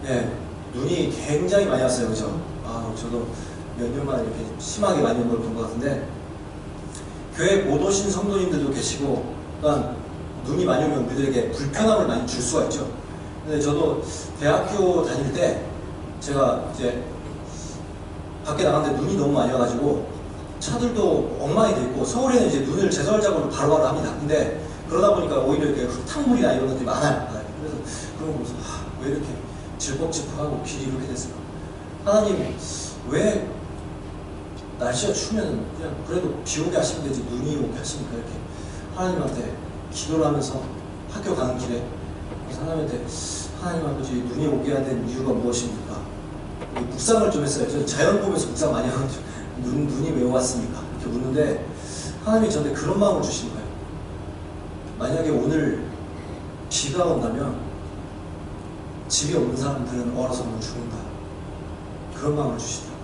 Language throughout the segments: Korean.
예, 눈이 굉장히 많이 왔어요. 그죠? 아, 저도 몇 년 만에 이렇게 심하게 많이 온 걸 본 것 같은데, 교회 못 오신 성도님들도 계시고, 또한 눈이 많이 오면 우리들에게 불편함을 많이 줄 수가 있죠. 근데 저도 대학교 다닐 때 제가 이제 밖에 나갔는데 눈이 너무 많이 와가지고 차들도 엉망이 돼 있고, 서울에는 이제 눈을 제설작으로 바로바로 합니다. 근데 그러다 보니까 오히려 이렇게 흙탕물이나 이런 것들이 많아요. 그래서 그런 거 보면서 왜 이렇게 질퍽질퍽하고 길이 이렇게 됐을까? 하나님, 왜 날씨가 추우면 그냥 그래도 비 오게 하시면 되지 눈이 오게 하시니까, 이렇게 하나님한테 기도를 하면서 학교 가는 길에 하나님한테, 하나님 아버지, 눈이 오게 해야 되는 이유가 무엇입니까? 묵상을 좀 했어요. 저는 자연 보면서 묵상 많이 하거든요. 눈이 왜 왔습니까? 이렇게 묻는데 하나님이 저한테 그런 마음을 주신 거예요. 만약에 오늘 비가 온다면 집에 오는 사람들은 얼어서 못 죽는다. 그런 마음을 주시더라고요.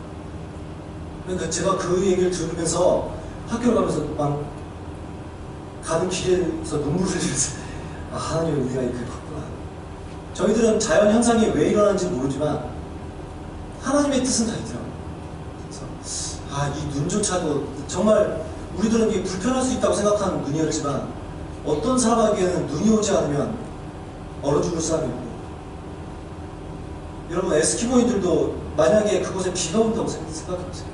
그러니까 제가 그 얘기를 들으면서 학교를 가면서 막 가는 길에서 눈물을 흘리면서 아, 하나님의 은혜가 이렇게 컸구나. 저희들은 자연 현상이 왜 일어나는지 모르지만 하나님의 뜻은 다 있더라고요. 그래서 아, 이 눈조차도 정말 우리들은 이게 불편할 수 있다고 생각하는 눈이었지만, 어떤 사람에게는 눈이 오지 않으면 얼어 죽을 사람이 있고, 여러분 에스키모인들도 만약에 그곳에 비가 온다고 생각해보세요.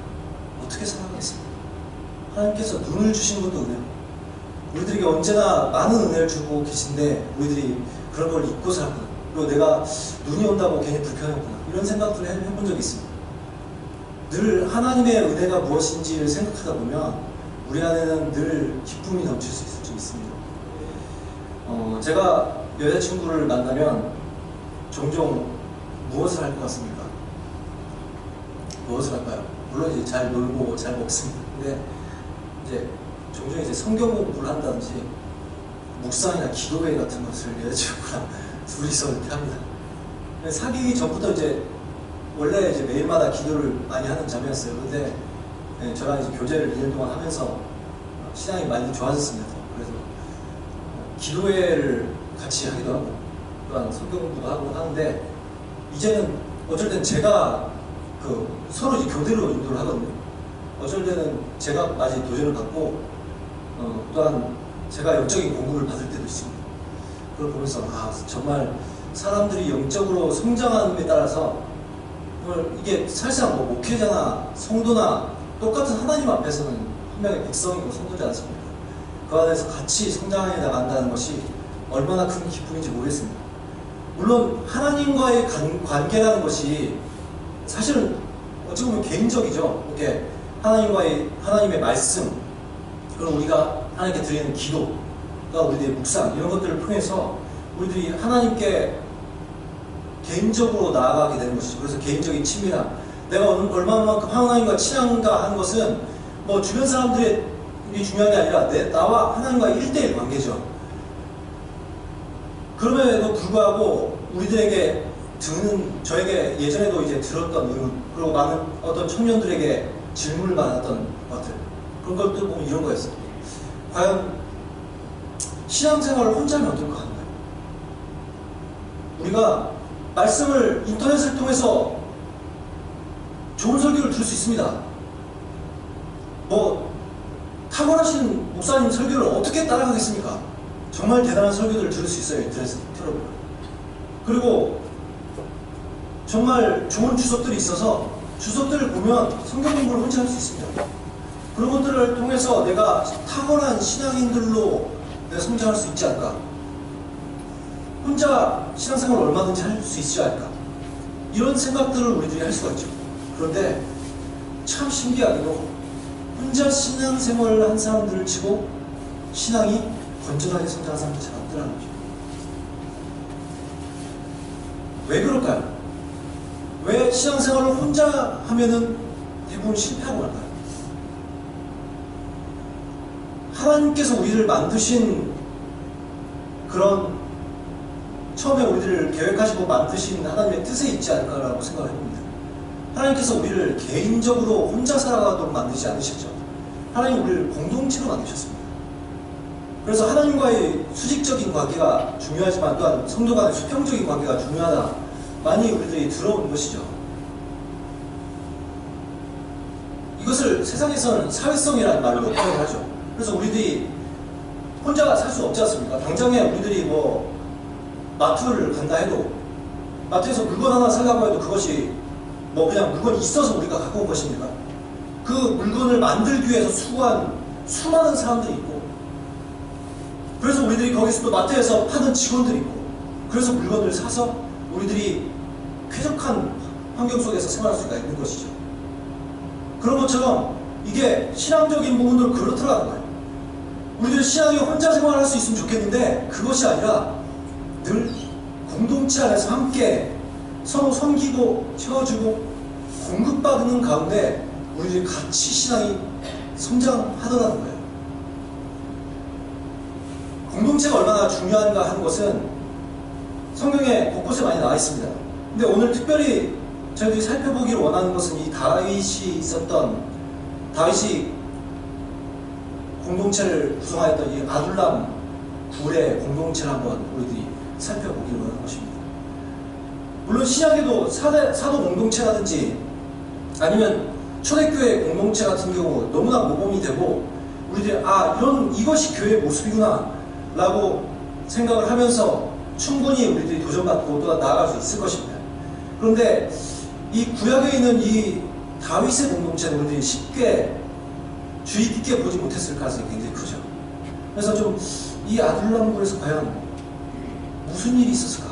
어떻게 살아가겠습니까? 하나님께서 눈을 주신 것도 은혜고, 우리들에게 언제나 많은 은혜를 주고 계신데 우리들이 그런 걸 잊고 살았구나. 그리고 내가 눈이 온다고 괜히 불편했구나, 이런 생각들을 해본 적이 있습니다. 늘 하나님의 은혜가 무엇인지를 생각하다 보면 우리 안에는 늘 기쁨이 넘칠 수 있습니다. 제가 여자친구를 만나면 종종 무엇을 할 것 같습니까? 무엇을 할까요? 물론 이제 잘 놀고 잘 먹습니다. 근데 이제 종종 이제 성경 공부를 한다든지 묵상이나 기도회 같은 것을 여자친구랑 둘이서 이렇게 합니다. 사귀기 전부터 이제 원래 이제 매일마다 기도를 많이 하는 자매였어요. 근데 저랑 이제 교제를 2년 동안 하면서 신앙이 많이 좋아졌습니다. 그래서 기도회를 같이 하기도 하고, 또한 성경 공부도 하고 하는데, 이제는 어쩔 땐 제가 서로 이제 교대로 인도를 하거든요. 어쩔 때는 제가 많이 도전을 받고, 또한 제가 영적인 공부를 받을 때도 있습니다. 그걸 보면서 아, 정말 사람들이 영적으로 성장하는 데 따라서 이게 사실상 뭐 목회자나 성도나 똑같은 하나님 앞에서는 한 명의 백성이고 성도지 않습니까? 그 안에서 같이 성장해 나간다는 것이 얼마나 큰 기쁨인지 모르겠습니다. 물론 하나님과의 관계라는 것이 사실은 어찌 보면 개인적이죠. 이렇게 하나님의 말씀, 그리고 우리가 하나님께 드리는 기도, 또 우리의 묵상, 이런 것들을 통해서 우리들이 하나님께 개인적으로 나아가게 되는 것이죠. 그래서 개인적인 친밀함, 내가 얼마만큼 하나님과 친한가 하는 것은 뭐 주변 사람들이 중요한 게 아니라 나와 하나님과 1대1 관계죠. 그럼에도 불구하고 우리들에게 저에게 예전에도 이제 들었던 의문, 그리고 많은 어떤 청년들에게 질문을 받았던 것들, 그런 것들 보면 이런 거였어요. 과연 신앙생활을 혼자 하면 어떨까 하는 거예요. 우리가 말씀을 인터넷을 통해서 좋은 설교를 들을 수 있습니다. 뭐 탁월하신 목사님 설교를 어떻게 따라가겠습니까? 정말 대단한 설교들을 들을 수 있어요. 인터넷에 틀어보면. 그리고 정말 좋은 주석들이 있어서 주석들을 보면 성경 공부를 혼자 할 수 있습니다. 그런 것들을 통해서 내가 탁월한 신앙인들로 내가 성장할 수 있지 않을까? 혼자 신앙생활을 얼마든지 할 수 있지 않을까? 이런 생각들을 우리들이 할 수가 있죠. 그런데 참 신기하게도 혼자 신앙생활을 한 사람들을 치고 신앙이 건전하게 성장한 사람들이 잘 없더라는 거죠. 왜 그럴까요? 왜 신앙생활을 혼자 하면은 대부분 실패하고 말까요? 하나님께서 우리를 만드신 그런 처음에 우리를 계획하시고 만드신 하나님의 뜻에 있지 않을까라고 생각을 해봅니다. 하나님께서 우리를 개인적으로 혼자 살아가도록 만들지 않으셨죠. 하나님 우리를 공동체로 만드셨습니다. 그래서 하나님과의 수직적인 관계가 중요하지만 또한 성도 간의 수평적인 관계가 중요하다. 많이 우리들이 들어온 것이죠. 이것을 세상에서는 사회성이라는 말로 표현을 하죠. 그래서 우리들이 혼자 살 수 없지 않습니까? 당장에 우리들이 뭐 마트를 간다 해도 마트에서 물건 하나 사려고 해도 그것이 뭐 그냥 물건이 있어서 우리가 갖고 온 것입니까? 그 물건을 만들기 위해서 수고한 수많은 사람들이 있고, 그래서 우리들이 거기서도 마트에서 파는 직원들이 있고, 그래서 물건을 사서 우리들이 쾌적한 환경 속에서 생활할 수가 있는 것이죠. 그런 것처럼 이게 신앙적인 부분으로 그로 들어가는 거예요. 우리들 신앙이 혼자 생활할 수 있으면 좋겠는데 그것이 아니라 늘 공동체 안에서 함께 서로 섬기고 채워주고 공급받는 가운데 우리들이 같이 신앙이 성장하더라는 거예요. 공동체가 얼마나 중요한가 하는 것은 성경에 곳곳에 많이 나와 있습니다. 근데 오늘 특별히 저희들이 살펴보기를 원하는 것은 이 다윗이 공동체를 구성하였던 이 아둘람 굴의 공동체를 한번 우리들이 살펴보기를 원하는 것입니다. 물론 신약에도 사도 공동체라든지 아니면 초대교회 공동체 같은 경우 너무나 모범이 되고 우리들이 이것이 교회의 모습이구나 라고 생각을 하면서 충분히 우리들이 도전받고 또 나아갈 수 있을 것입니다. 그런데 이 구약에 있는 이 다윗의 공동체는 우리들이 쉽게 주의 깊게 보지 못했을 가능성이 굉장히 크죠. 그래서 좀 이 아둘람굴에서 과연 무슨 일이 있었을까?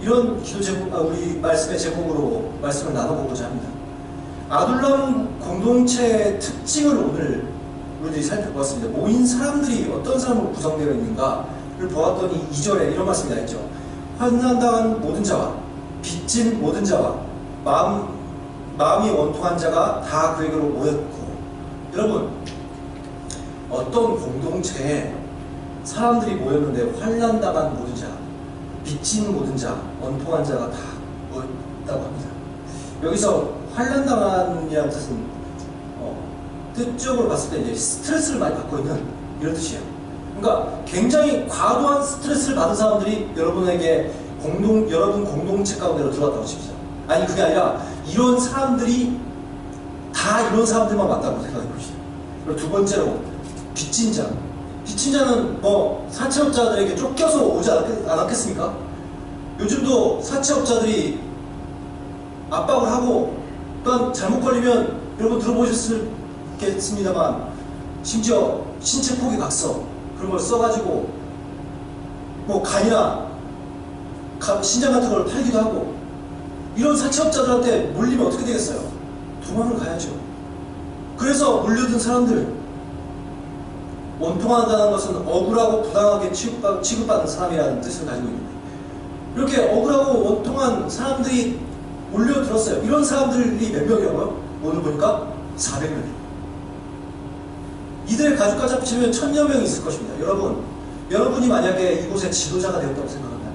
이런 기도 제목, 우리 말씀의 제목으로 말씀을 나눠보고자 합니다. 아둘람 공동체의 특징을 오늘 우리들이 살펴보았습니다. 모인 사람들이 어떤 사람으로 구성되어 있는가를 보았더니 2절에 이런 말씀이 나있죠. 환난당한 모든 자와 빚진 모든 자와 마음이 원통한 자가 다 그에게로 모였고, 여러분 어떤 공동체에 사람들이 모였는데 환난당한 모든 자, 빚진 모든 자, 원통한 자가 다 모였다고 합니다. 여기서 환난당한이라는 뜻은 뜻적으로 봤을 때 이제 스트레스를 많이 받고 있는 이런 뜻이에요. 그러니까 굉장히 과도한 스트레스를 받은 사람들이 여러분에게 여러분 공동체 가운데로 들어왔다고 칩시다. 아니 그게 아니라 이런 사람들이 다 이런 사람들만 맞다고 생각해 보시죠. 그리고 두 번째로 빚진 자. 빚진 자는 뭐 사채업자들에게 쫓겨서 오지 않았겠습니까? 요즘도 사채업자들이 압박을 하고 또한 잘못 걸리면 여러분 들어보셨겠습니다만 심지어 신체 포기 각서 그런 걸 써가지고 뭐 간이나 신장 같은 걸 팔기도 하고, 이런 사채업자들한테 몰리면 어떻게 되겠어요? 도망을 가야죠. 그래서 몰려든 사람들, 원통하다는 것은 억울하고 부당하게 취급받는 사람이라는 뜻을 가지고 있는데, 이렇게 억울하고 원통한 사람들이 몰려들었어요. 이런 사람들이 몇 명이라고요? 오늘 보니까 400명이에요. 이들의 가족까지 합치면 1000여 명이 있을 것입니다. 여러분이 만약에 이곳의 지도자가 되었다고 생각한다면,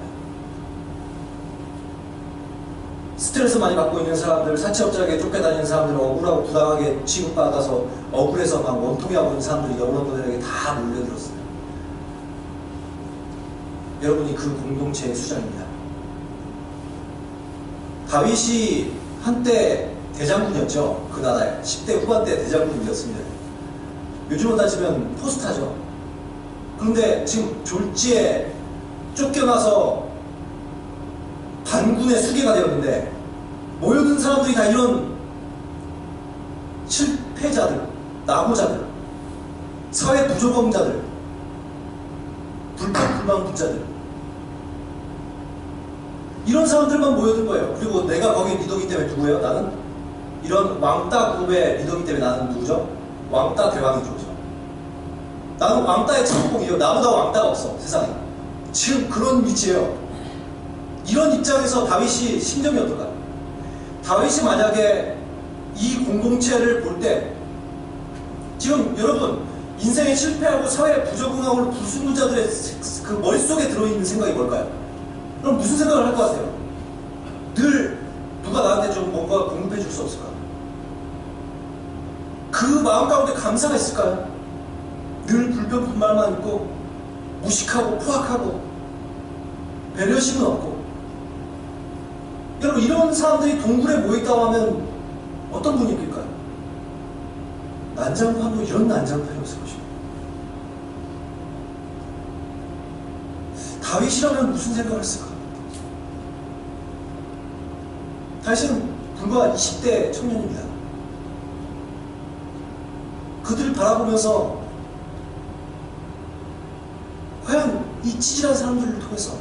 스트레스 많이 받고 있는 사람들, 사채업자에게 쫓겨다니는 사람들, 억울하고 부당하게 취급받아서 억울해서 막 원통해하고 있는 사람들이 여러분들에게 다 몰려들었어요. 여러분이 그 공동체의 수장입니다. 다윗이 한때 대장군이었죠. 그 나라에 10대 후반때 대장군이었습니다. 요즘으로 따지면 포스타죠. 그런데 지금 졸지에 쫓겨나서 반군의 수계가 되었는데, 모여든 사람들이 다 이런 실패자들, 낙오자들, 사회 부조범자들, 불평불만분자들, 이런 사람들만 모여든 거예요. 그리고 내가 거기 리더기 때문에 누구예요? 나는 이런 왕따 그룹의 리더기 때문에 나는 누구죠? 왕따 대왕이죠. 나는 왕따의 천국이에요. 나보다 왕따가 없어, 세상에. 지금 그런 위치예요. 이런 입장에서 다윗이 심정이 어떨까? 다윗이 만약에 이 공동체를 볼 때, 지금 여러분 인생에 실패하고 사회 부적응하고 불순물자들의 그 머릿속에 들어있는 생각이 뭘까요? 그럼 무슨 생각을 할 것 같아요? 늘 누가 나한테 좀 뭔가 공급해 줄 수 없을까? 그 마음 가운데 감사가 있을까요? 늘 불평불만만 있고 무식하고 포악하고 배려심은 없고 여러분, 이런 사람들이 동굴에 모여있다고 하면 어떤 분위기일까요? 난장판도 이런 난장판이 없을 것입니다. 다윗이라면 무슨 생각을 했을까? 다윗은 불과 20대 청년입니다. 그들을 바라보면서 과연 이 찌질한 사람들을 통해서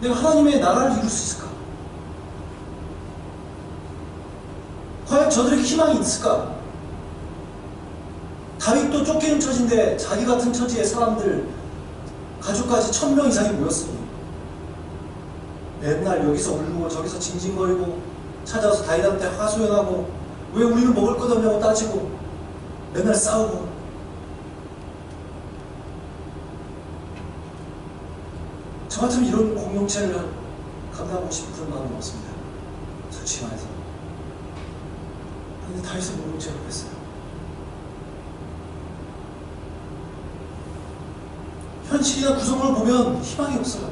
내가 하나님의 나라를 이룰 수 있을까? 과연 저들에게 희망이 있을까? 다윗도 쫓기는 처지인데 자기 같은 처지의 사람들, 가족까지 1000명 이상이 모였으니 맨날 여기서 울고 저기서 징징거리고 찾아와서 다윗한테 하소연하고 왜 우리는 먹을 것 없냐고 따지고 맨날 싸우고. 저 같으면 이런 공동체를 감당하고 싶은 마음은 없습니다. 솔직히 말해서. 근데 다윗은 공동체가 그랬어요. 현실이나 구성을 보면 희망이 없어요.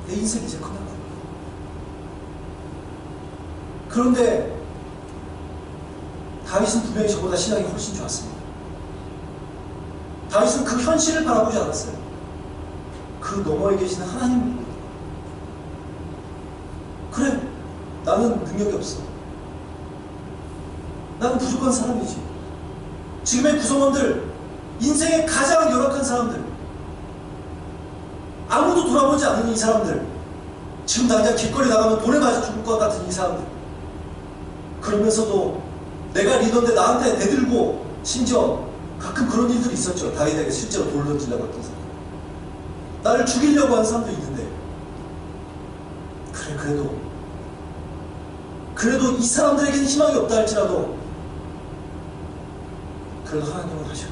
내 인생 이제 끝났다. 그런데 다윗은 분명히 저보다 신앙이 훨씬 좋았습니다. 다윗은 그 현실을 바라보지 않았어요. 그 너머에 계시는 하나님을 보고, 그래, 나는 능력이 없어. 나는 부족한 사람이지. 지금의 구성원들, 인생의 가장 열악한 사람들, 아무도 돌아보지 않는 이 사람들, 지금 당장 길거리 나가면 돌에 맞아 죽을 것 같은 이 사람들, 그러면서도 내가 리더인데 나한테 대들고, 심지어 가끔 그런 일들이 있었죠. 다윗에게 실제로 돌 던지려고 했던 사람, 나를 죽이려고 하는 사람도 있는데, 그래, 그래도 이 사람들에게는 희망이 없다 할지라도 그래도 하나님은 하셔.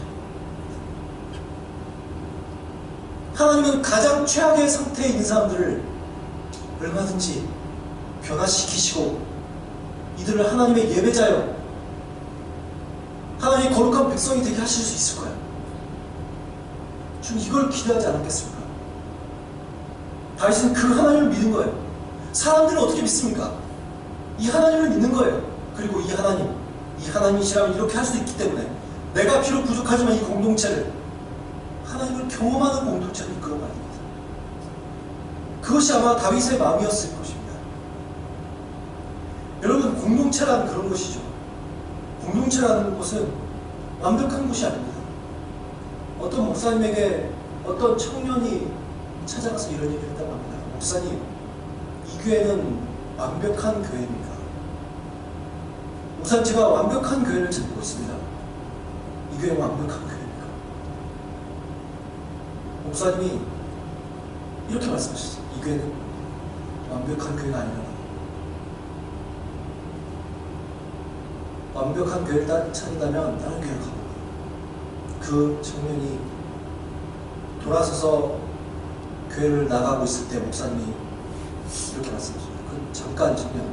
하나님은 가장 최악의 상태에 있는 사람들을 얼마든지 변화시키시고 이들을 하나님의 예배자여, 하나님의 거룩한 백성이 되게 하실 수 있을 거야. 좀 이걸 기대하지 않았겠습니까? 다윗은 그 하나님을 믿은 거예요. 사람들은 어떻게 믿습니까? 이 하나님을 믿는 거예요. 그리고 이 하나님이시라면 이렇게 할 수 있기 때문에 내가 비록 부족하지만 이 공동체를, 하나님을 경험하는 공동체를 이끌어가야 됩니다. 그것이 아마 다윗의 마음이었을 것입니다. 여러분, 공동체란 그런 것이죠. 공동체라는 것은 완벽한 것이 아닙니다. 어떤 목사님에게 어떤 청년이 찾아가서 이런 얘기를 했다고 합니다. 목사님, 이 교회는 완벽한 교회입니다. 목사님, 제가 완벽한 교회를 찾고 있습니다. 이 교회는 완벽한 교회입니까? 목사님이 이렇게 말씀하셨어요. 이 교회는 완벽한 교회가 아니라 완벽한 교회를 찾는다면 다른 교회를 가보고. 그 청년이 돌아서서 교회를 나가고 있을 때 목사님이 이렇게 말씀하셨어요. 잠깐 청년,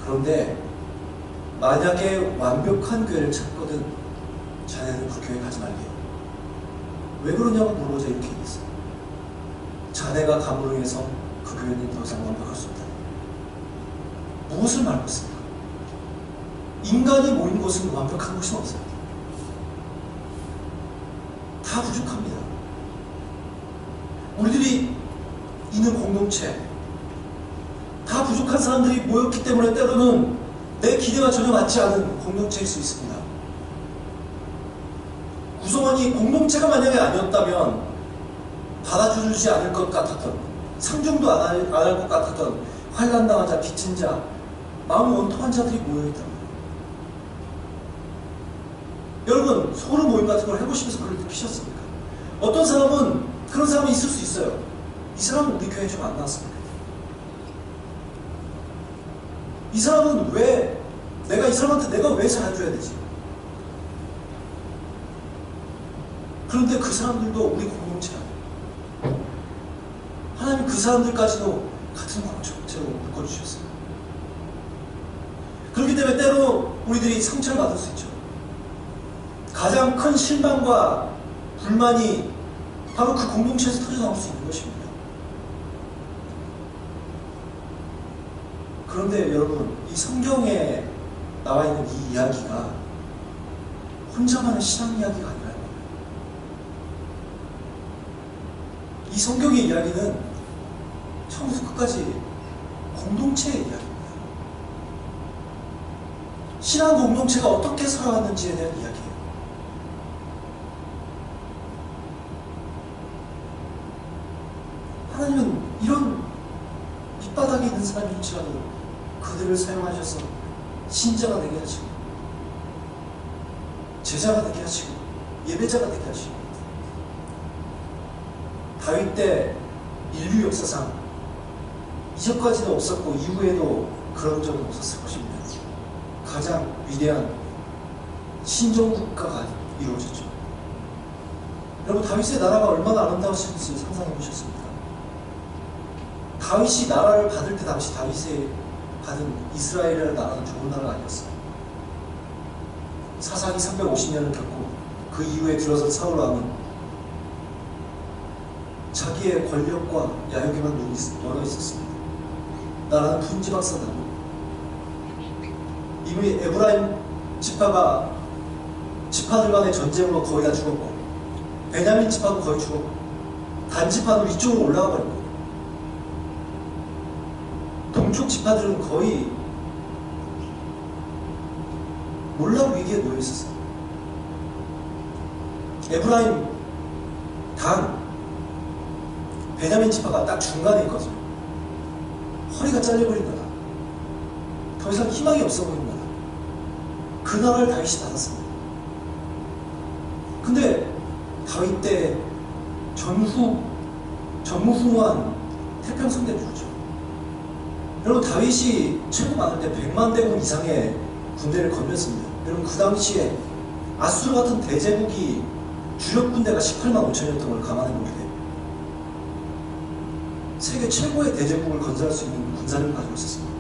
그런데 만약에 완벽한 교회를 찾거든 자네는 그 교회 가지 말게요. 왜 그러냐고 물어보자 이렇게 얘기했어요. 자네가 감으로 인해서 그 교회는 더 이상 완벽할 수 없다. 무엇을 말하고 있습니까? 인간이 모인 곳은 완벽한 곳이 없어요. 다 부족합니다. 우리들이 있는 공동체, 다 부족한 사람들이 모였기 때문에 때로는 내 기대와 전혀 맞지 않은 공동체일 수 있습니다. 구성원이 공동체가 만약에 아니었다면 받아주지 않을 것 같았던, 상종도 안 할 것 같았던 환난당한 자, 빚진 자, 마음 원통한 자들이 모여있다. 여러분, 소그룹 모임 같은 걸 해보시면서 그걸 느끼셨습니까? 어떤 사람은 그런 사람이 있을 수 있어요. 이 사람은 우리 교회에 좀 안 나왔습니까? 이 사람은 왜, 내가 이 사람한테 내가 왜 잘해줘야 되지? 그런데 그 사람들도 우리 공동체야. 하나님 그 사람들까지도 같은 공동체로 묶어주셨어요. 그렇기 때문에 때로 우리들이 상처를 받을 수 있죠. 가장 큰 실망과 불만이 바로 그 공동체에서 터져나올 수 있는 것입니다. 그런데 여러분, 이 성경에 나와 있는 이 이야기가 혼자만의 신앙 이야기가 아니라는 거예요. 이 성경의 이야기는 처음부터 끝까지 공동체의 이야기입니다. 신앙 공동체가 어떻게 살아왔는지에 대한 이야기예요. 하나님은 이런 밑바닥에 있는 사람일지라도 그들을 사용하셔서 신자가 되게 하시고 제자가 되게 하시고 예배자가 되게 하시고, 다윗 때 인류 역사상 이전까지도 없었고 이후에도 그런 적은 없었을 것입니다. 가장 위대한 신정국가가 이루어졌죠. 여러분, 다윗의 나라가 얼마나 아름다우신지 상상해 보셨습니까? 다윗이 나라를 받을 때 당시 다윗이 받은 이스라엘이라는 나라는 좋은 나라가 아니었어요. 사사기 350년을 겪고 그 이후에 들어선 사울 왕은 자기의 권력과 야욕에만 놀아 있었습니다. 나라는 분지박산나고, 이미 에브라임 지파가 지파들 간의 전쟁으로 거의 다 죽었고, 베냐민 지파도 거의 죽었고, 단 지파는 위쪽으로 올라가 버렸고, 동쪽 지파들은 거의 몰락 위기에 놓여 있었어요. 에브라임, 단, 베냐민 지파가 딱 중간에 있거든요. 허리가 잘려버린 나라, 더 이상 희망이 없어 보이는 나라, 그 나라를 다윗이 받았습니다. 근데 다윗 때 전무후무한 태평성대주죠. 여러분, 다윗이 최고 많을 때 100만 대군 이상의 군대를 건졌습니다. 여러분, 그 당시에 아수르 같은 대제국이 주력 군대가 18만 5천이었던 걸 감안해 보게 돼요. 세계 최고의 대제국을 건설할 수 있는 군사력을 가지고 있었습니다.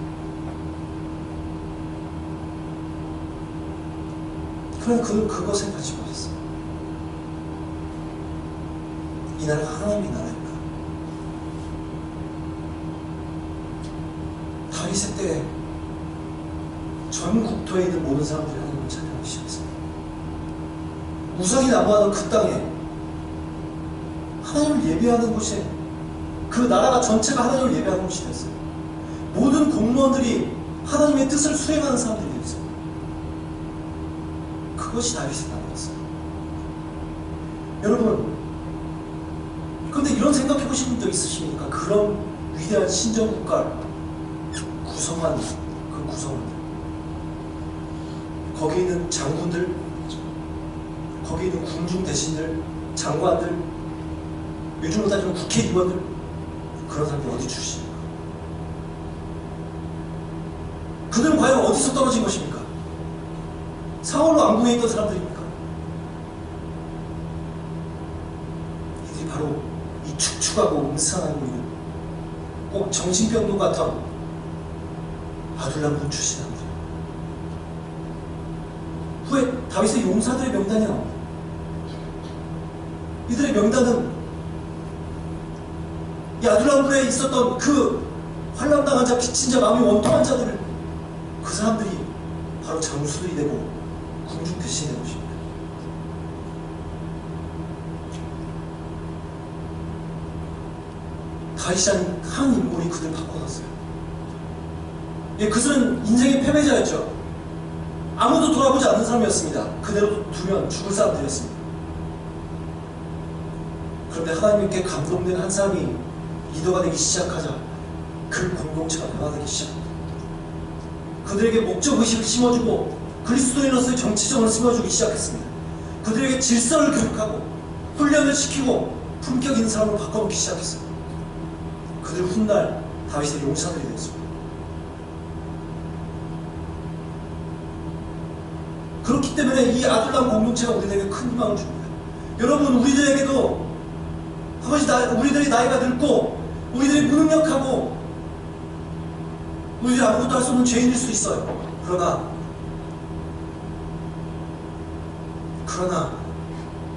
그런데 그는 그것에 관심 없었어요. 이 나라가 하나님의 나라입니다. 다윗의 때 전 국토에 있는 모든 사람들이 하나님을 찬양하기 시작했습니다. 우상이 난무하는 그 땅에, 하나님을 예배하는 곳에, 그 나라가 전체가 하나님을 예배하는 곳이 됐어요. 모든 공무원들이 하나님의 뜻을 수행하는 사람들이 됐어요. 그것이 다윗의 나라였어요. 여러분, 그런데 이런 생각해 보신 분도 있으십니까? 그런 위대한 신정국가를 구성한 그 구성원들, 거기 있는 장군들, 거기 있는 궁중 대신들, 장관들, 요즘으로 따지면 국회의원들, 그런 사람들이 어디 출신입니까? 그들은 과연 어디서 떨어진 것입니까? 사울 왕궁에 있던 사람들입니까? 이들이 바로 이 축축하고 음산한 보이는, 꼭 정신병도 같던 아둘람군 출신 사람들. 후에 다윗의 용사들의 명단이 나옵니다. 이들의 명단은 이 아둘람군에 있었던 그 환난당한 자, 빚진 자, 마음이 원통한 자들을, 그 사람들이 바로 장수들이 되고 궁중 대신이 되는 것입니다. 다윗이라는 한 인물이 그들 바꿔놨어요. 예, 그들은 인생의 패배자였죠. 아무도 돌아보지 않는 사람이었습니다. 그대로 두면 죽을 사람들이었습니다. 그런데 하나님께 감동된 한 사람이 리더가 되기 시작하자 그 공동체가 변화되기 시작합니다. 그들에게 목적의식을 심어주고 그리스도인으로서의 정치성을 심어주기 시작했습니다. 그들에게 질서를 교육하고 훈련을 시키고 품격 있는 사람으로 바꿔놓기 시작했어요. 그들 훗날 다윗의 용사들이 되었습니다. 그렇기 때문에 이 아둘람 공동체가 우리들에게 큰 희망을 줍니다. 여러분, 우리들에게도 우리들이 나이가 늙고 우리들이 무능력하고 우리들이 아무것도 할 수 없는 죄인일 수 있어요. 그러나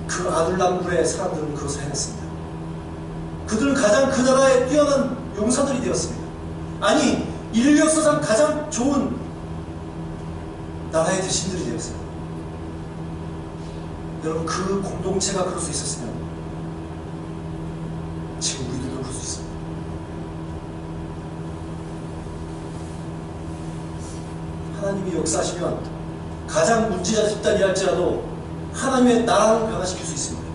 그 아둘람굴의 사람들은 그것을 해냈습니다. 그들은 가장 그 나라에 뛰어난 용사들이 되었습니다. 아니, 인류 역사상 가장 좋은 나라의 대신들이 되었어요. 여러분, 그 공동체가 그럴 수 있었으면 지금 우리들도 그럴 수 있습니다. 하나님이 역사하시면 가장 문제자 집단이 할지라도 하나님의 나라를 변화시킬 수 있습니다.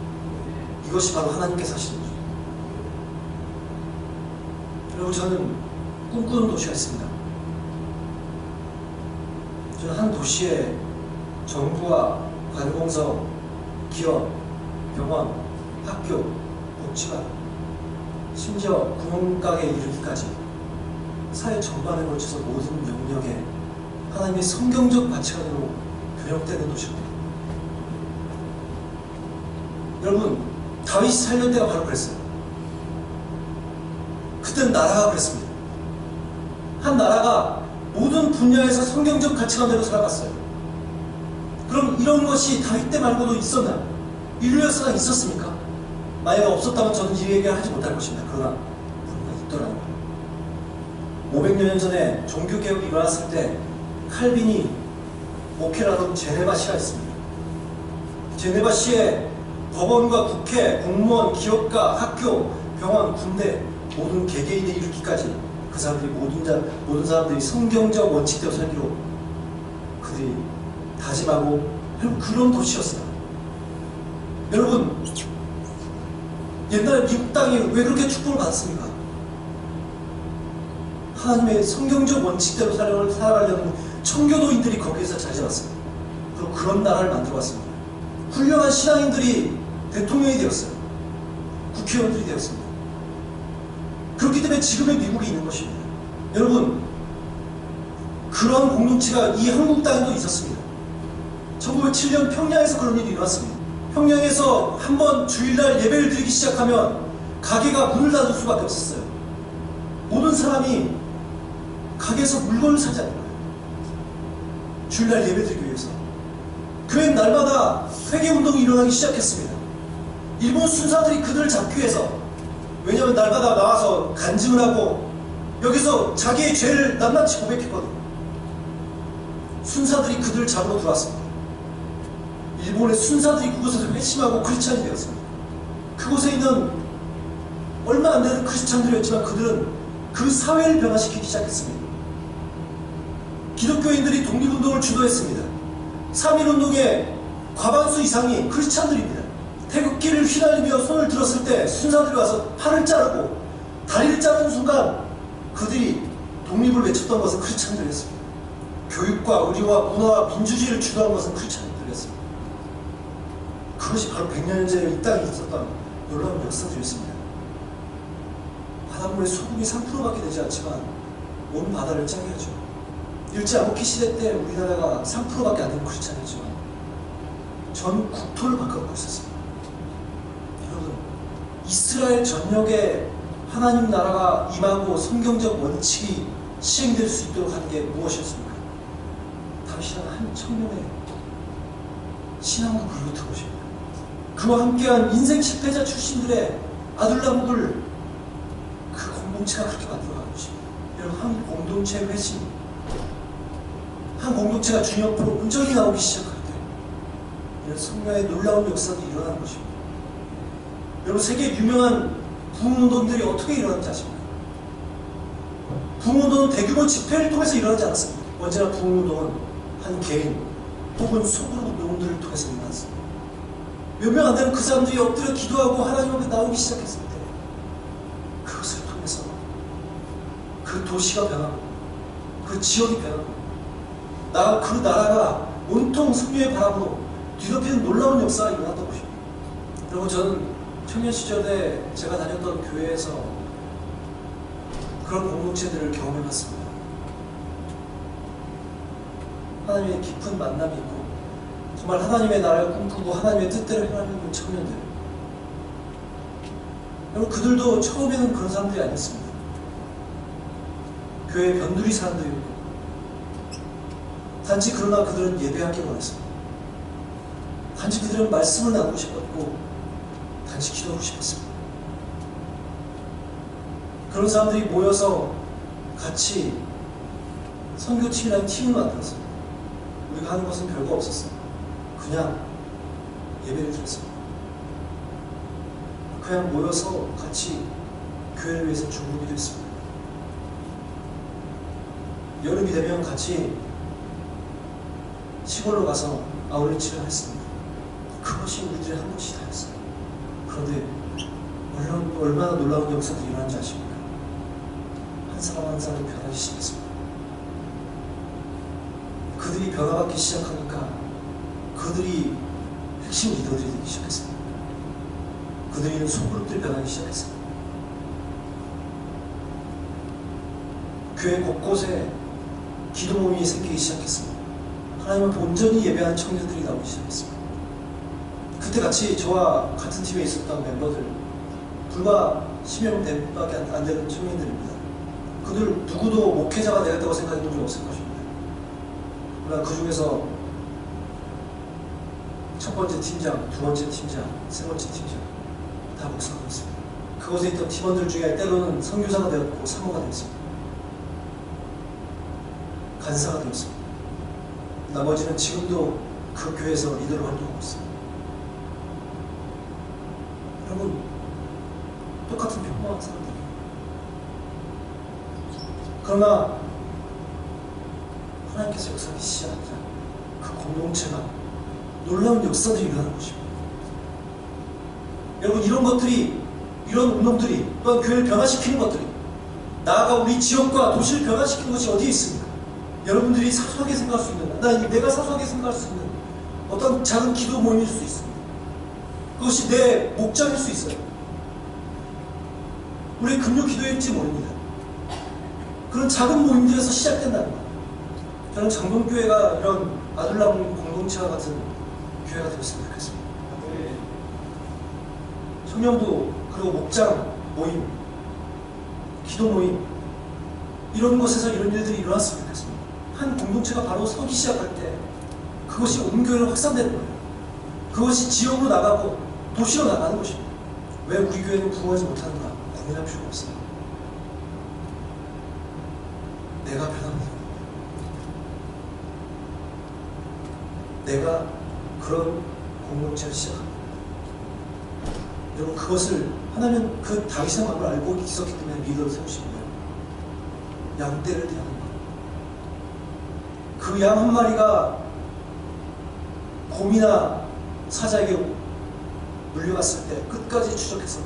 이것이 바로 하나님께서 하시는 거죠. 여러분, 저는 꿈꾸는 도시가 있습니다. 저는 한 도시에 정부와 관공서, 기업, 병원, 학교, 복지관, 심지어 구멍가게에 이르기까지 사회 전반에 걸쳐서 모든 영역에 하나님의 성경적 가치관으로 변형되는 도시입니다. 여러분, 다윗이 살던 때가 바로 그랬어요. 그때는 나라가 그랬습니다. 한 나라가 모든 분야에서 성경적 가치관대로 살아갔어요. 그럼 이런 것이 다윗 때 말고도 있었나요? 인류 역사가 있었습니까? 만약에 없었다면 저는 이 얘기를 하지 못할 것입니다. 그러나 있더라고요. 500여 년 전에 종교개혁이 일어났을 때 칼빈이 목회를 하던 제네바시가 있습니다. 제네바시에 법원과 국회, 공무원, 기업가, 학교, 병원, 군대 모든 개개인에 이르기까지 그 사람들이 모든 사람들이 성경적 원칙대로 살기로 그들이 다짐하고 그런 도시였어요. 여러분, 옛날에 미국 땅이 왜 그렇게 축복을 받았습니까? 하나님의 성경적 원칙대로 살아가려는 청교도인들이 거기에서 자리 잡았습니다. 그리고 그런 나라를 만들어왔습니다. 훌륭한 신앙인들이 대통령이 되었어요. 국회의원들이 되었습니다. 그렇기 때문에 지금의 미국이 있는 것입니다. 여러분, 그런 공동체가 이 한국 땅에도 있었습니다. 1907년 평양에서 그런 일이 일어났습니다. 평양에서 한번 주일날 예배를 드리기 시작하면 가게가 문을 닫을 수밖에 없었어요. 모든 사람이 가게에서 물건을 사지 않는 거예요. 주일날 예배 드리기 위해서. 교회는 날마다 회개운동이 일어나기 시작했습니다. 일본 순사들이 그들을 잡기 위해서, 왜냐하면 날마다 나와서 간증을 하고 여기서 자기의 죄를 낱낱이 고백했거든요. 순사들이 그들을 잡으러 들어왔습니다. 일본의 순사들이 그곳에서 회심하고 크리스찬이 되었습니다. 그곳에 있는 얼마 안 되는 크리스찬들이었지만 그들은 그 사회를 변화시키기 시작했습니다. 기독교인들이 독립운동을 주도했습니다. 3.1운동의 과반수 이상이 크리스찬들입니다. 태극기를 휘날리며 손을 들었을 때 순사들이 와서 팔을 자르고 다리를 자르는 순간 그들이 독립을 외쳤던 것은 크리스찬들이었습니다. 교육과 의료와 문화와 민주주의를 주도한 것은 크리스찬들이었습니다. 그것이 바로 100년 전에 이 땅에 있었던 놀라운 역사들이었습니다. 바닷물에 소금이 3%밖에 되지 않지만 온 바다를 짜게 하죠. 일제암흑기 시대 때 우리나라가 3%밖에 안 되는 크리스찬이었지만 전 국토를 바꿔놓고 있었습니다. 여러분, 이스라엘 전역에 하나님 나라가 임하고 성경적 원칙이 시행될 수 있도록 하는 게 무엇이었습니까? 당신은 한 청년의 신앙과 불붙은 것입니다. 그와 함께한 인생 실패자 출신들의 아들나무를 그 공동체가 그렇게 만들어가는 것입니다. 여러분, 한 공동체의 회심, 한 공동체가 주님 앞으로 온전히 나오기 시작할 때 이런 성령의 놀라운 역사들이 일어나는 것입니다. 여러분, 세계 유명한 부흥운동들이 어떻게 일어났는지 아십니까? 부흥운동은 대규모 집회를 통해서 일어나지 않았습니다. 언제나 부흥운동은 한 개인 혹은 소그룹 운동들을 통해서 일어났습니다. 몇 명 안 되는 그 사람들이 엎드려 기도하고 하나님 앞에 나오기 시작했을 때 그것을 통해서 그 도시가 변하고 그 지역이 변하고 그 나라가 온통 성령의 바람으로 뒤덮이는 놀라운 역사가 일어났던 것입니다. 그리고 저는 청년 시절에 제가 다녔던 교회에서 그런 공동체들을 경험해봤습니다. 하나님의 깊은 만남이 있고 정말 하나님의 나라를 꿈꾸고 하나님의 뜻대로 행하는 청년들, 여러분, 그들도 처음에는 그런 사람들이 아니었습니다. 교회 변두리 사람들이었고 단지 그러나 그들은 예배하기 원했습니다. 단지 그들은 말씀을 나누고 싶었고 단지 기도하고 싶었습니다. 그런 사람들이 모여서 같이 선교팀이라는 팀을 만들었어요. 우리가 하는 것은 별거 없었어요. 그냥 예배를 드렸습니다. 그냥 모여서 같이 교회를 위해서 중보기도 했습니다. 여름이 되면 같이 시골로 가서 아울렛질을 했습니다. 그것이 우리들의 한 것이 다였어요. 그런데 얼마나 놀라운 역사들이 일어난지 아십니까? 한 사람 한 사람이 변하기 시작했습니다. 그들이 변화받기 시작하니까 그들이 핵심 리더들이 되기 시작했습니다. 그들이 있는 소그룹들이 변하기 시작했습니다. 교회 곳곳에 기도 모임이 생기기 시작했습니다. 하나님을 온전히 예배하는 청년들이 나오기 시작했습니다. 그때 같이 저와 같은 팀에 있었던 멤버들 불과 10명 밖에 안 되는 청년들입니다. 그들 누구도 목회자가 되겠다고 생각해 본 적 없을 것입니다. 그러나 그 중에서 첫 번째 팀장, 두 번째 팀장, 세 번째 팀장 다 목사가 되었습니다. 그곳에 있던 팀원들 중에 때로는 선교사가 되었고 사모가 되었습니다. 간사가 되었습니다. 나머지는 지금도 그 교회에서 리더로 활동하고 있습니다. 여러분, 똑같은 평범한 사람들이에요. 그러나 하나님께서 역사하기 시작하자 그 공동체가 놀라운 역사들이 일어나는 것입니다. 여러분, 이런 것들이, 이런 운동들이, 또한 교회를 변화시키는 것들이, 나아가 우리 지역과 도시를 변화시키는 것이 어디에 있습니까? 여러분들이 사소하게 생각할 수 있는, 내가 사소하게 생각할 수 있는 어떤 작은 기도 모임일 수 있습니다. 그것이 내 목장일 수 있어요. 우리의 금요 기도일지 모릅니다. 그런 작은 모임들에서 시작된다는 거예요. 저는 장동교회가 이런 아둘람 공동체와 같은 교회가 되었으면 좋겠습니다. 청년부, 그리고 목장 모임, 기도 모임, 이런 곳에서 이런 일들이 일어났으면 좋겠습니다. 한 공동체가 바로 서기 시작할 때 그것이 온 교회로 확산되는 거예요. 그것이 지역으로 나가고 도시로 나가는 것입니다. 왜 우리 교회는 부흥하지 못하는가 고민할 필요가 없어요. 내가 변합니다. 내가 그런 공동체를 시작합니다. 여러분, 그것을 하나님은 그 다윗의 마음을 알고 있었기 때문에 리더를 세우신 거예요. 양떼를 대하는 것. 그 양 한 마리가 곰이나 사자에게 물려갔을 때 끝까지 추적해서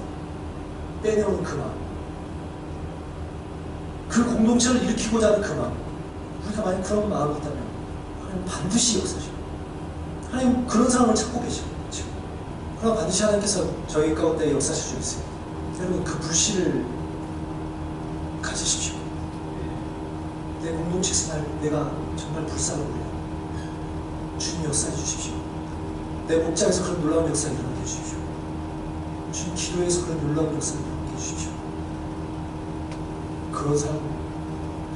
빼내오는 그 마음, 그 공동체를 일으키고자 하는 그 마음, 우리가 만약 그런 마음이 있다면 하나님 반드시 역사하시고, 하나님 그런 사람을 찾고 계시고, 지금 그러나 반드시 하나님께서 저희 가운데 역사하실 수 있어요. 여러분, 그 불씨를 가지십시오. 내 공동체에서 내가 정말 불쌍을 보여 주님 역사해 주십시오. 내 목장에서 그런 놀라운 역사를 일어나게 해주십시오. 주님 기도에서 그런 놀라운 역사를 일어나게 해주십시오. 그런 사람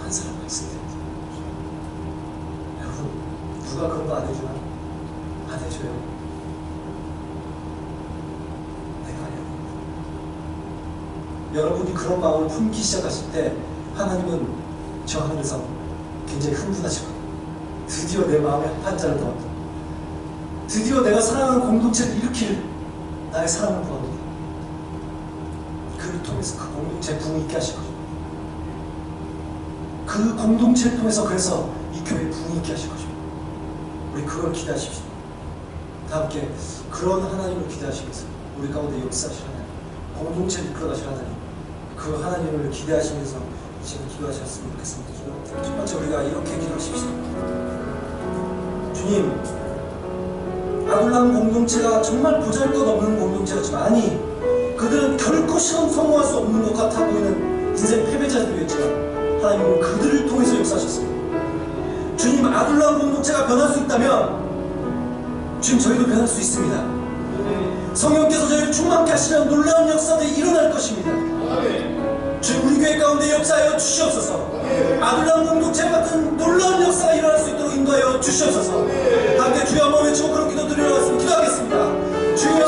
한 사람만 있을 텐데, 여러분, 누가 그런 거 안 해주나? 안 해줘요. 내가 해요. 여러분이 그런 마음을 품기 시작하실 때 하나님은 저 하늘에서 굉장히 흥분하시고, 드디어 내 마음에 한 자를 더한다. 드디어 내가 사랑하는 공동체를 일으킬 나의 사랑을 구합니다. 그를 통해서 그 공동체에 부흥이 있게 하실 것입니다. 그 공동체를 통해서 그래서 이 교회에 부흥이 있게 하실 것입니다. 우리 그걸 기대하십시오. 다 함께 그런 하나님을 기대하시면서 우리 가운데 역사하실 하나님, 공동체를 이끌어가실 하나님, 그 하나님을 기대하시면서 지금 기도하셨으면 좋겠습니다. 첫 번째 우리가 이렇게 기도하십시오. 주님, 아둘람 공동체가 정말 보잘것없는 공동체였지만, 아니, 그들은 결코 시험 성공할 수 없는 것 같아 보이는 인생 패배자들이었지만 하나님은 그들을 통해서 역사하셨습니다. 주님, 아둘람 공동체가 변할 수 있다면 주님, 저희도 변할 수 있습니다. 성령께서 저희를 충만케 하시면 놀라운 역사들이 일어날 것입니다. 주님, 우리 교회 가운데 역사하여 주시옵소서. 아둘람 공동체 같은 놀라운 역사가 일어날 수 있도록 인도하여 주시옵소서. 함께 주여 한번 외치고 그런 기도 드리러 기도하겠습니다. 주여,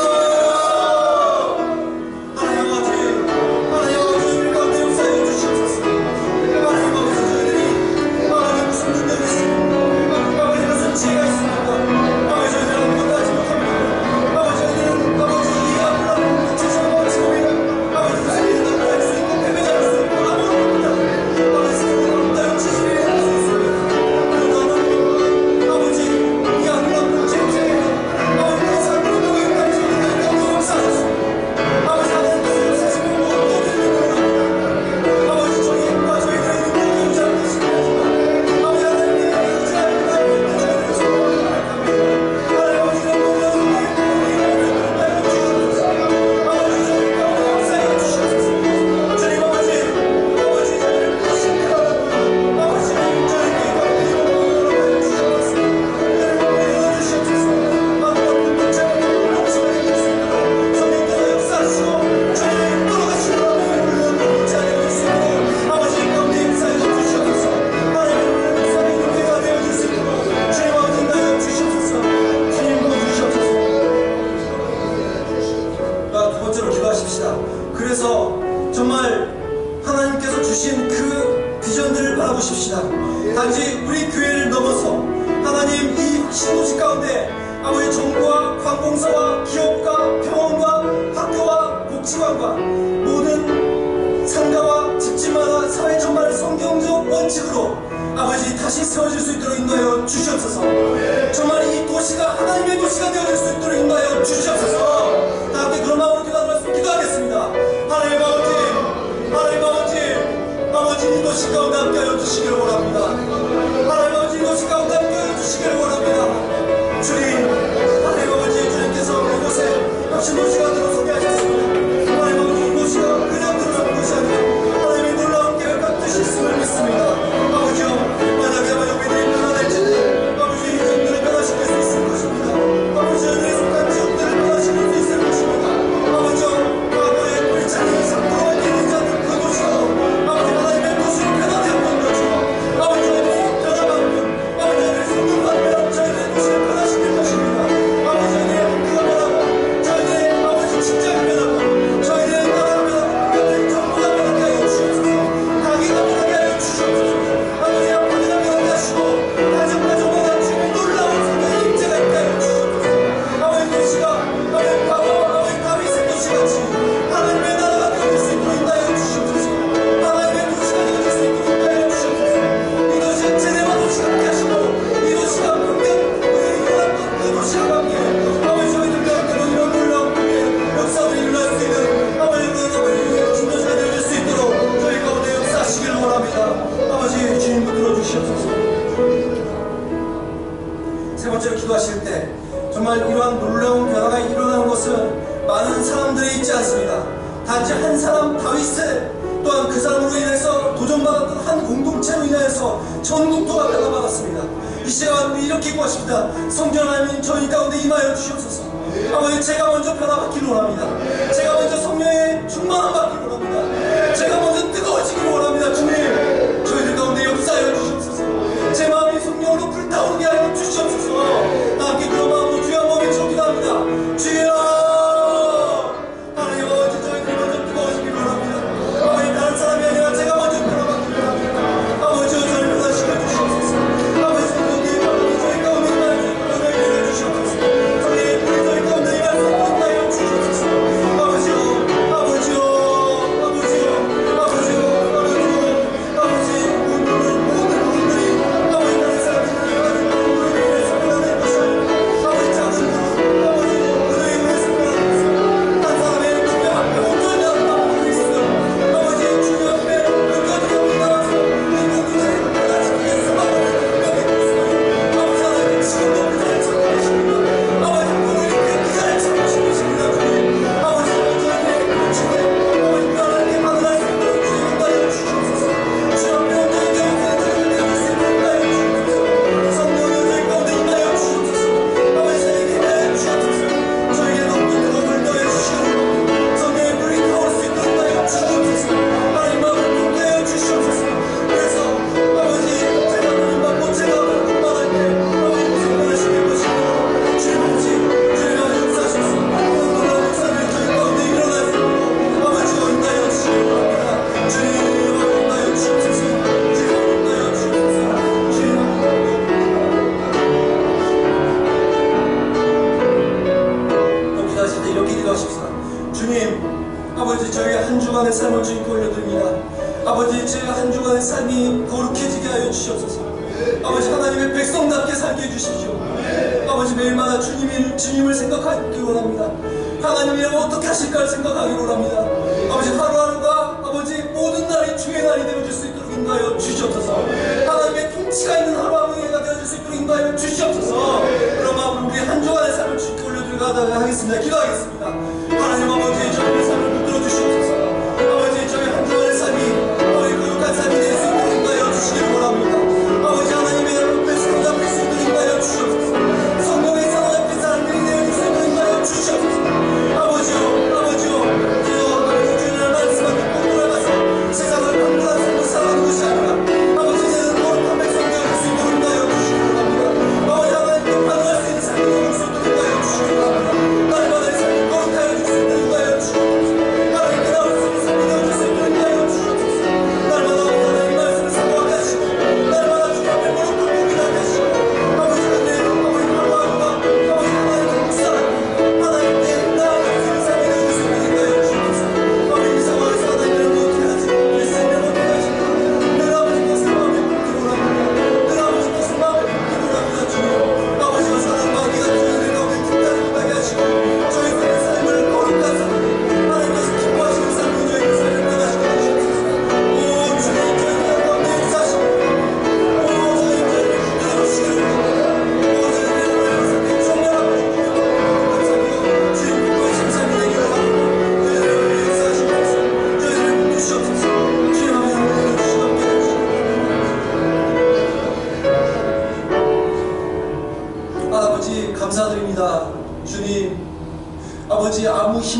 하나님 아버지 우리 가운데 역사하여 주시옵소서. 하나님 아버지, 저희들이 하나님 그래서 정말 하나님께서 주신 그 비전들을 바라보십시다. 단지 우리 교회를 넘어서 하나님 이 신도시 가운데 아버지 정부와 관공서와 기업과 병원과 학교와 복지관과 모든 상가와 집집마다 사회 전반을 성경적 원칙으로 아버지 다시 세워질 수 있도록 인도하여 주시옵소서. 정말 이 도시가 하나님의 도시가 되어질 수 있도록 인도하여 주시옵소서. 다 함께 그런 마음으로 기도하겠습니다. 하나님 아버지, 하나님 아버지, 아버지 이 도시 가운데 함께하여 주시기를 원합니다. 하나님 아버지 이 도시 가운데 함께하여 주시기를 원합니다. 주님, 하나님 아버지, 주님께서 이곳에 혁신도시가 들어서게 하셨습니다. 하나님 아버지 이 도시가 그냥 들어서는 것이 아니라 하나님의 놀라운 계획과 뜻이 있음을 믿습니다. 아버지요, 만약에 우리들이 변화될지는 아버지 이 점들을 변화시킬 수 있을 것입니다. 아버지 저희들의 속한 지역들을 변화시킬 수 있을 것입니다. 아버지요, 과거의 불찬이 상도와 기는 자는 그 도시로 아버지 하나님의 도시로 변화되었던 것처럼 아버지 저희들이 변화받으면 아버지 저희들이 성령받으면 저희들의 도시를 변화시킬 것입니다. 아버지 저희들의 학교가 변하고 저희들의 아버지 직장이 변하고 저희들의 나라가 변하고 저희들의 정부가 변하게 하여 주시옵소서. 가게가 변하게 하여 주시옵소서. 아버지 아버지가 변하게 하시고 가정마다 주님의 놀라운 성령의 임재가 있게 하여 주시옵소서. 아버지 도시가 아버지 과거 아버지 다윗의 도시같이 하나님의 나라가 되어질 수 있도록 인도하여 주시옵소서. 하나님의 도시가 되어질 수 있도록 인도하여 주시옵소서. 이 도시는 제네바 도시가 함께 하시고 이 도시가 분명 일어났던 그 도시가 함께 아버지 저희들 가운데로 이런 놀라운 역사들이 일어날 수 있는 아버지 그런 아버지 중도시가 되어질 수 있도록 저희 가운데 역사하시기를 원합니다. 아버지 주님 붙들어 주시옵소서. 세 번째로 기도하실 때 정말 이러한 놀라운 변화가 일어나는 것은 많은 사람들이 있지 않습니다. 단지 한 사람 다윗의 또한 그 사람으로 인해서 도전받았던 한 공동체로 인하여서 전국도가 변화받았습니다. 이 시간 우리 이렇게 구하십니다. 성전 하나님 저희 가운데 임하여 주시옵소서. 아버지 제가 먼저 변화받기를 원합니다. 제가 먼저 성령의 충만함 받기를 원합니다. 제가 먼저 뜨거워지기를 원합니다. 주님 저희들 가운데 역사하여 주시옵소서. 제 마음이 성령으로 불타오르게 하여 주시옵소서. 함께 그런 마음으로 주여 한번 외치기도 합니다. 주여 하나님 아버지 저희들 먼저 뜨거워지기를 원합니다. 아버지 다른 사람이 아니라 제가 먼저 변화받기를 원합니다. 아버지 저를 변화시켜 주시옵소서. 아버지 성령님 아버지 저희 가운데 임하여 주시옵소서. 성령의 불이 저희 가운데 임하여 주시옵소서. 아버지요 아버지요 아버지요 아버지요 아버지요 아버지 모든 분들이 아버지 다른 사람들이 우리를 위해서 변화될 것이 아니라 아버지 작은 아버지 우리를 위해서 변화될 것이 한 사람의 주님 앞에 온전히 나아가고 있으며 아버지 주님 앞에 끝까지 나와서 이 공동체를 변화시키기 위해서 마음을 변하게 했으며 아버지 하나님 지금도 그 자리에 서 계십니다. 아버지 오늘 그 자리에 서 계십니다. 주님 아버지 저희들의 주님 아버지 변하게 만날 수 있도록 주님 인도하여 주시옵소서. 주님 변화되게 되어지는 저희들 되어질 수 있도록 인도하여 주시옵소서. 성령의 저희 가운데 임하여 주시옵소서. 아버지 저희에게 임하여 주시옵소서. 저희에게 높은 뜨거움을 더해 주시옵소서. 성령의 불이 타오를 수 있도록 인도하여 주시옵소서. 하나님 마음을 품게 하여 주시옵소서. 그래서 아버지 제가 하나님 받고 제가 공부할 때 아버지 무슨 말을 시킬 것이고 주님 아버지 주님 아버지 역사하셔서 놀라운 역사를 저희 가운데 일어날 수 있도록 아버지가 인도하여 주시기 바랍니다. 주님 인도하여 주시옵소서. 주님 인도하여 주시옵소서. 주님 또 기도하실 때 이렇게 기도하십시다. 주님 아버지 저희 한 주간의 삶을 주님께 올려드립니다. 아버지 제 한 주간의 삶이 거룩해지게 하여 주시옵소서. 아버지 하나님의 백성답게 살게 해주십시오. 아버지 매일마다 주님을 생각하기 원합니다. 하나님이라면 어떻게 하실까를 생각하기 원합니다. 아버지 하루하루가 아버지 모든 날이 주의 날이 되어질 수 있도록 인도하여 주시옵소서. 하나님의 통치가 있는 하루하루가 되어질 수 있도록 인도하여 주시옵소서. 그런 마음으로 우리 한 주간의 삶을 주님께 올려드리도록 하겠습니다. 기도하겠습니다. 하나님 아버지 저희의 삶을 붙들어 주시옵소서. 아버지 저희 한 주간의 삶이 아버지 거룩한 삶이 될 수 있도록 인도하여 주시기를 원합니다. 아버지 하나님의 앞에 사로잡힐 수 있도록 인도하여 주시옵소서. 성령의 사로잡힌 사람들이 되어질 수 있도록 인도하여 주시옵소서. 아버지요 아버지요 주여 아버지 주님의 말씀을 듣고 돌아가서 세상을 강건한 삶을 살아가는 것이 아니라 아버지 이제는 거룩한 백성 되어질 수 있도록 인도하여 주시기를 원합니다. 아버지 하나님께 반응할 수 있는 삶이 되어질 수 있도록 인도하여 주시기를 원합니다. 날마다 이 삶이 거룩하여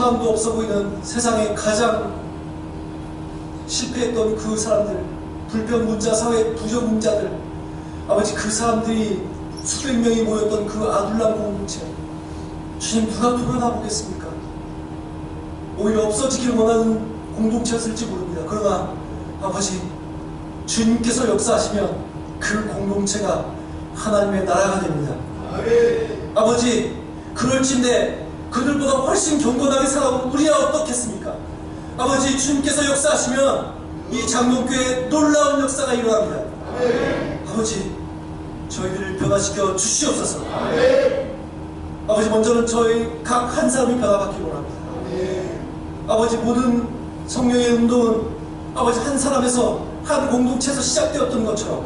희망도 없어 보이는 세상에 가장 실패했던 그 사람들, 불평문자 사회 부정문자들, 아버지 그 사람들이 수백 명이 모였던 그 아둘람 공동체, 주님 누가 돌아나 보겠습니까? 오히려 없어지기를 원하는 공동체였을지 모릅니다. 그러나 아버지 주님께서 역사하시면 그 공동체가 하나님의 나라가 됩니다. 아버지 그럴진데 그들보다 훨씬 경건하게 살아온 우리야 어떻겠습니까? 아버지 주님께서 역사하시면 이 장동교회에 놀라운 역사가 일어납니다. 아버지 저희들을 변화시켜 주시옵소서. 아버지 먼저는 저희 각 한 사람이 변화받기를 원합니다. 아버지 모든 성령의 운동은 아버지 한 사람에서 한 공동체에서 시작되었던 것처럼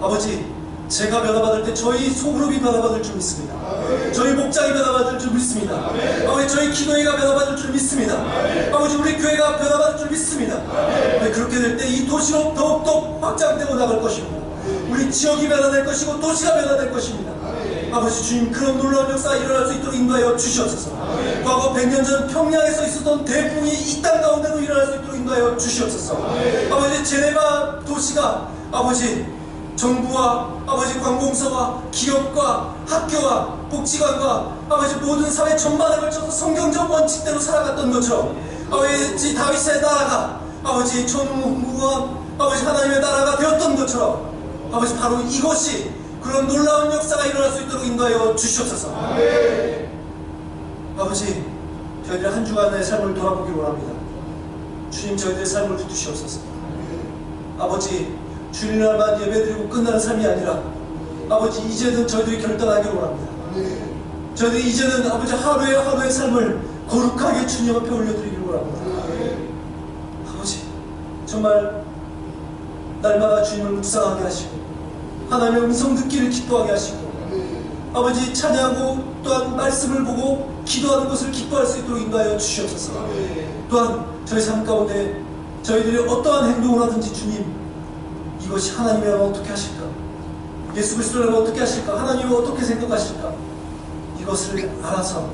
아버지 제가 변화받을 때 저희 소그룹이 변화받을 줄 믿습니다. 저희 목장이 변화받을 줄 믿습니다. 아버지 저희 기도회가 변화받을 줄 믿습니다. 아버지 우리 교회가 변화받을 줄 믿습니다. 그렇게 될 때 이 도시로 더욱더 확장되고 나갈 것입니다. 우리 지역이 변화될 것이고 도시가 변화될 것입니다. 아버지 주님 그런 놀라운 역사가 일어날 수 있도록 인도하여 주시옵소서. 과거 100년 전 평양에서 있었던 대풍이 이 땅 가운데로 일어날 수 있도록 인도하여 주시옵소서. 아버지 제네바 도시가 아버지 정부와 아버지 관공서와 기업과 학교와 복지관과 아버지 모든 사회 전반에 걸쳐서 성경적 원칙대로 살아갔던 것처럼 아버지 다윗의 나라가 아버지 전무후무한 아버지 하나님의 나라가 되었던 것처럼 아버지 바로 이것이 그런 놀라운 역사가 일어날 수 있도록 인도하여 주시옵소서. 아버지 저희들의 한 주간의 삶을 돌아보기를 원합니다. 주님 저희들의 삶을 붙드시옵소서. 아버지 주일날만 예배드리고 끝나는 삶이 아니라 아버지 이제는 저희들이 결단하기를 원합니다. 저희들이 이제는 아버지 하루의 삶을 거룩하게 주님 앞에 올려드리기를 원합니다. 아버지 정말 날마다 주님을 묵상하게 하시고 하나님의 음성 듣기를 기뻐하게 하시고 아버지 찬양하고 또한 말씀을 보고 기도하는 것을 기뻐할 수 있도록 인도하여 주시옵소서. 또한 저희 삶 가운데 저희들이 어떠한 행동을 하든지 주님 이것이 하나님이라면 어떻게 하실까? 예수 그리스도라면 어떻게 하실까? 하나님은 어떻게 생각하실까? 이것을 알아서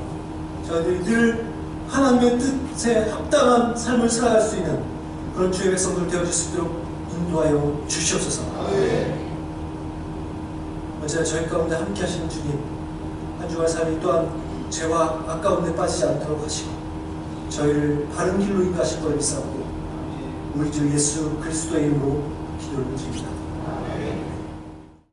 저희들이 늘 하나님의 뜻에 합당한 삶을 살아갈 수 있는 그런 주의 백성들 되어질 수 있도록 인도하여 주시옵소서. 언제나 저희 가운데 함께 하시는 주님 한 주간 삶이 또한 죄와 아까운 데 빠지지 않도록 하시고 저희를 바른 길로 인도하실 걸 믿사옵고 우리 주 예수 그리스도의 이름으로 기도를 드립니다.